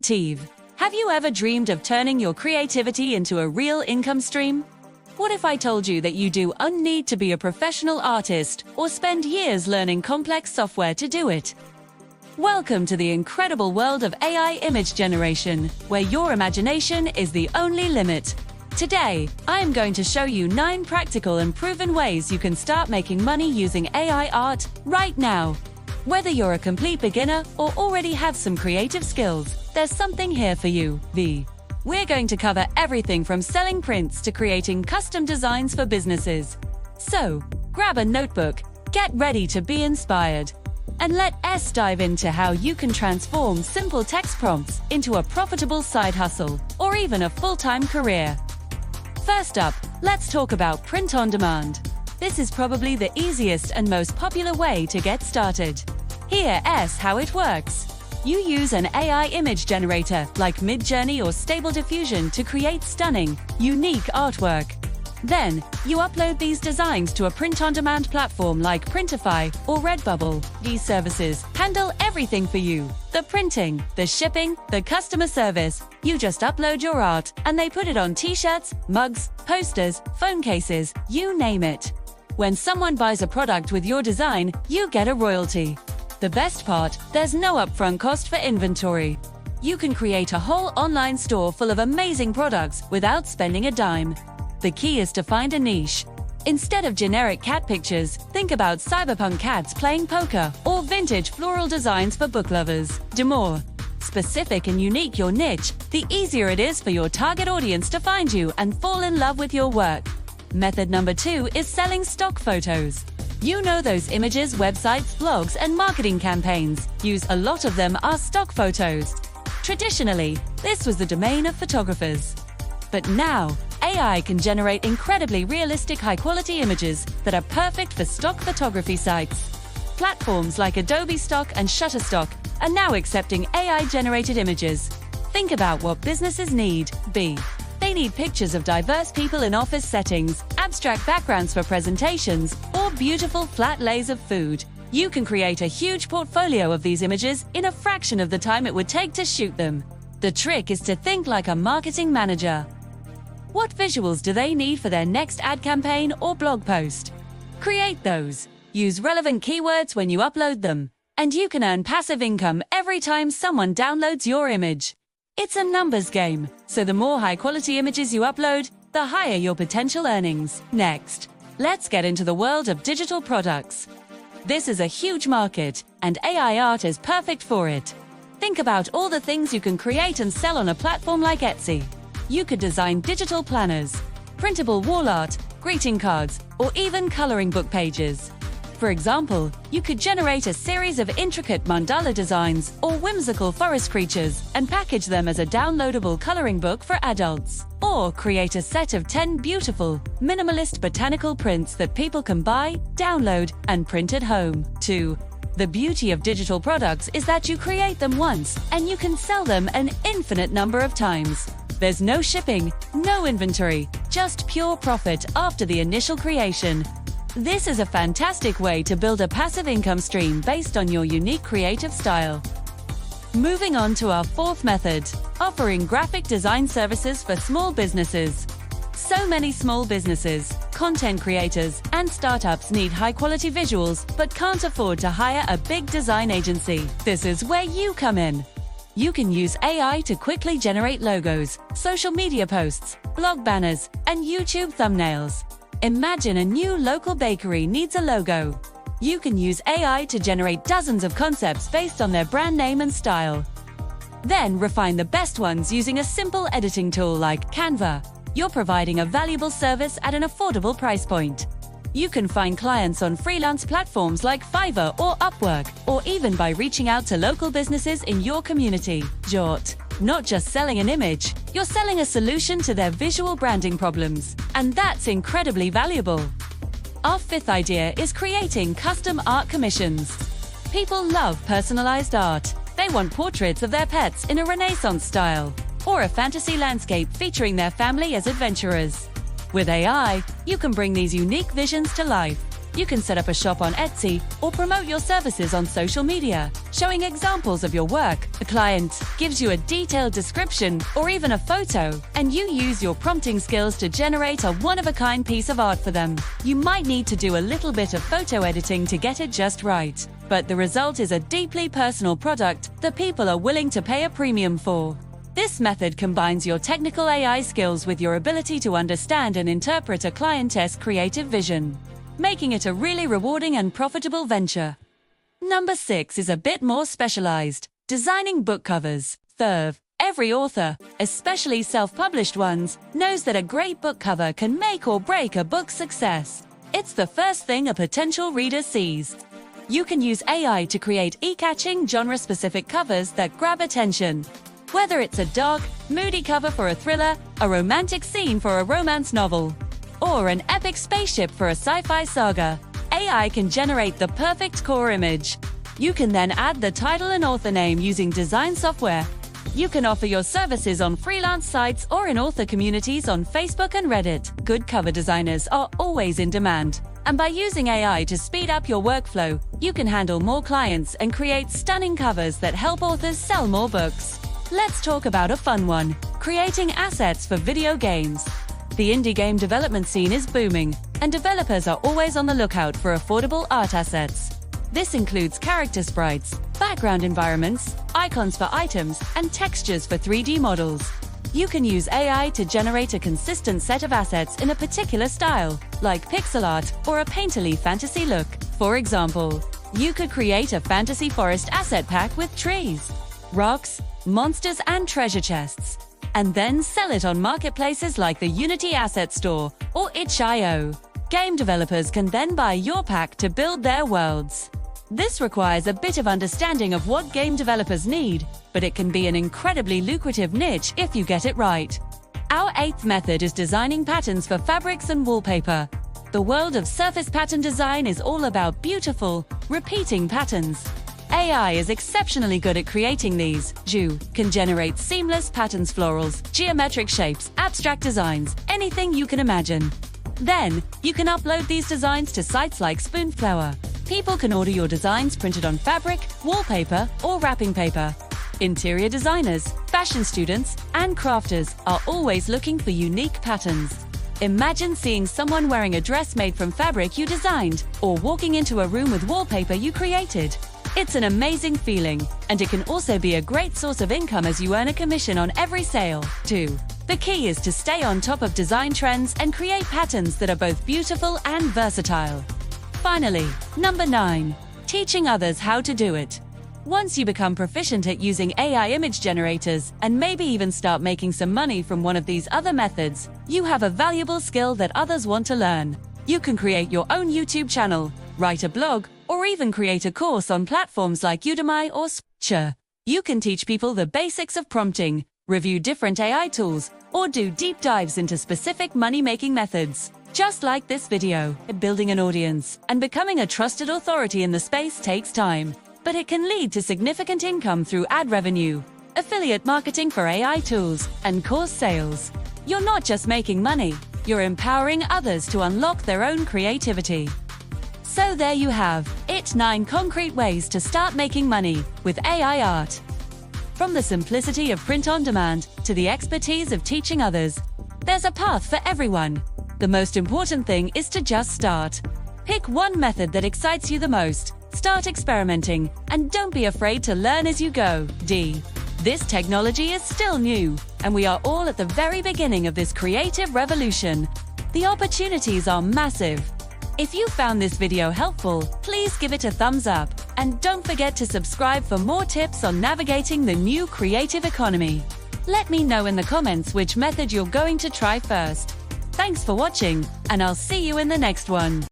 Teve. Have you ever dreamed of turning your creativity into a real income stream? What if I told you that you don't need to be a professional artist or spend years learning complex software to do it? Welcome to the incredible world of AI image generation, where your imagination is the only limit. Today, I am going to show you 9 practical and proven ways you can start making money using AI art right now. Whether you're a complete beginner or already have some creative skills, there's something here for you. We're going to cover everything from selling prints to creating custom designs for businesses. So, grab a notebook, get ready to be inspired, and let's dive into how you can transform simple text prompts into a profitable side hustle or even a full-time career. First up, let's talk about print on demand. This is probably the easiest and most popular way to get started. Here's how it works. You use an AI image generator like Midjourney or Stable Diffusion to create stunning, unique artwork. Then, you upload these designs to a print-on-demand platform like Printify or Redbubble. These services handle everything for you: the printing, the shipping, the customer service. You just upload your art, and they put it on t-shirts, mugs, posters, phone cases, you name it. When someone buys a product with your design, you get a royalty. The best part, there's no upfront cost for inventory. You can create a whole online store full of amazing products without spending a dime. The key is to find a niche. Instead of generic cat pictures, think about cyberpunk cats playing poker or vintage floral designs for book lovers. The more specific and unique your niche, the easier it is for your target audience to find you and fall in love with your work. Method number 2 is selling stock photos. You know those images websites, blogs, and marketing campaigns use. A lot of them are stock photos. Traditionally, this was the domain of photographers. But now, AI can generate incredibly realistic high-quality images that are perfect for stock photography sites. Platforms like Adobe Stock and Shutterstock are now accepting AI-generated images. Think about what businesses need. They need pictures of diverse people in office settings, abstract backgrounds for presentations, or beautiful flat lays of food. You can create a huge portfolio of these images in a fraction of the time it would take to shoot them. The trick is to think like a marketing manager. What visuals do they need for their next ad campaign or blog post? Create those. Use relevant keywords when you upload them, and you can earn passive income every time someone downloads your image. It's a numbers game, so the more high-quality images you upload, the higher your potential earnings. Next, let's get into the world of digital products. This is a huge market, and AI art is perfect for it. Think about all the things you can create and sell on a platform like Etsy. You could design digital planners, printable wall art, greeting cards, or even coloring book pages. For example, you could generate a series of intricate mandala designs or whimsical forest creatures and package them as a downloadable coloring book for adults. Or create a set of 10 beautiful, minimalist botanical prints that people can buy, download, and print at home. 2. The beauty of digital products is that you create them once and you can sell them an infinite number of times. There's no shipping, no inventory, just pure profit after the initial creation. This is a fantastic way to build a passive income stream based on your unique creative style. Moving on to our 4th method, offering graphic design services for small businesses. So many small businesses, content creators, and startups need high-quality visuals but can't afford to hire a big design agency. This is where you come in. You can use AI to quickly generate logos, social media posts, blog banners, and YouTube thumbnails. Imagine a new local bakery needs a logo. You can use AI to generate dozens of concepts based on their brand name and style. Then refine the best ones using a simple editing tool like Canva. You're providing a valuable service at an affordable price point. You can find clients on freelance platforms like Fiverr or Upwork, or even by reaching out to local businesses in your community. Not just selling an image, you're selling a solution to their visual branding problems, and that's incredibly valuable. Our 5th idea is creating custom art commissions. People love personalized art. They want portraits of their pets in a Renaissance style, or a fantasy landscape featuring their family as adventurers. With AI, you can bring these unique visions to life. You can set up a shop on Etsy or promote your services on social media, showing examples of your work. A client gives you a detailed description or even a photo, and you use your prompting skills to generate a one-of-a-kind piece of art for them. You might need to do a little bit of photo editing to get it just right, but the result is a deeply personal product that people are willing to pay a premium for. This method combines your technical AI skills with your ability to understand and interpret a client's creative vision, making it a really rewarding and profitable venture. Number 6 is a bit more specialized: designing book covers. Every author, especially self-published ones, knows that a great book cover can make or break a book's success. It's the first thing a potential reader sees. You can use AI to create eye-catching, genre-specific covers that grab attention. Whether it's a dark, moody cover for a thriller, a romantic scene for a romance novel, or an epic spaceship for a sci-fi saga, AI can generate the perfect core image. You can then add the title and author name using design software. You can offer your services on freelance sites or in author communities on Facebook and Reddit. Good cover designers are always in demand, and by using AI to speed up your workflow, you can handle more clients and create stunning covers that help authors sell more books. Let's talk about a fun one: creating assets for video games. The indie game development scene is booming, and developers are always on the lookout for affordable art assets. This includes character sprites, background environments, icons for items, and textures for 3D models. You can use AI to generate a consistent set of assets in a particular style, like pixel art or a painterly fantasy look. For example, you could create a fantasy forest asset pack with trees, rocks, monsters, and treasure chests, and then sell it on marketplaces like the Unity Asset Store or itch.io. Game developers can then buy your pack to build their worlds. This requires a bit of understanding of what game developers need, but it can be an incredibly lucrative niche if you get it right. Our 8th method is designing patterns for fabrics and wallpaper. The world of surface pattern design is all about beautiful, repeating patterns. AI is exceptionally good at creating these. Ju can generate seamless patterns, florals, geometric shapes, abstract designs, anything you can imagine. Then, you can upload these designs to sites like Spoonflower. People can order your designs printed on fabric, wallpaper, or wrapping paper. Interior designers, fashion students, and crafters are always looking for unique patterns. Imagine seeing someone wearing a dress made from fabric you designed, or walking into a room with wallpaper you created. It's an amazing feeling, and it can also be a great source of income as you earn a commission on every sale. 2. The key is to stay on top of design trends and create patterns that are both beautiful and versatile. Finally, number 9. Teaching others how to do it. Once you become proficient at using AI image generators and maybe even start making some money from one of these other methods, you have a valuable skill that others want to learn. You can create your own YouTube channel, write a blog, or even create a course on platforms like Udemy or Skillshare. You can teach people the basics of prompting, review different AI tools, or do deep dives into specific money-making methods. Just like this video, building an audience and becoming a trusted authority in the space takes time, but it can lead to significant income through ad revenue, affiliate marketing for AI tools, and course sales. You're not just making money, you're empowering others to unlock their own creativity. So there you have it, 9 concrete ways to start making money with AI art. From the simplicity of print on demand to the expertise of teaching others, there's a path for everyone. The most important thing is to just start. Pick one method that excites you the most, start experimenting, and don't be afraid to learn as you go. This technology is still new, and we are all at the very beginning of this creative revolution. The opportunities are massive. If you found this video helpful, please give it a thumbs up, and don't forget to subscribe for more tips on navigating the new creative economy. Let me know in the comments which method you're going to try first. Thanks for watching, and I'll see you in the next one.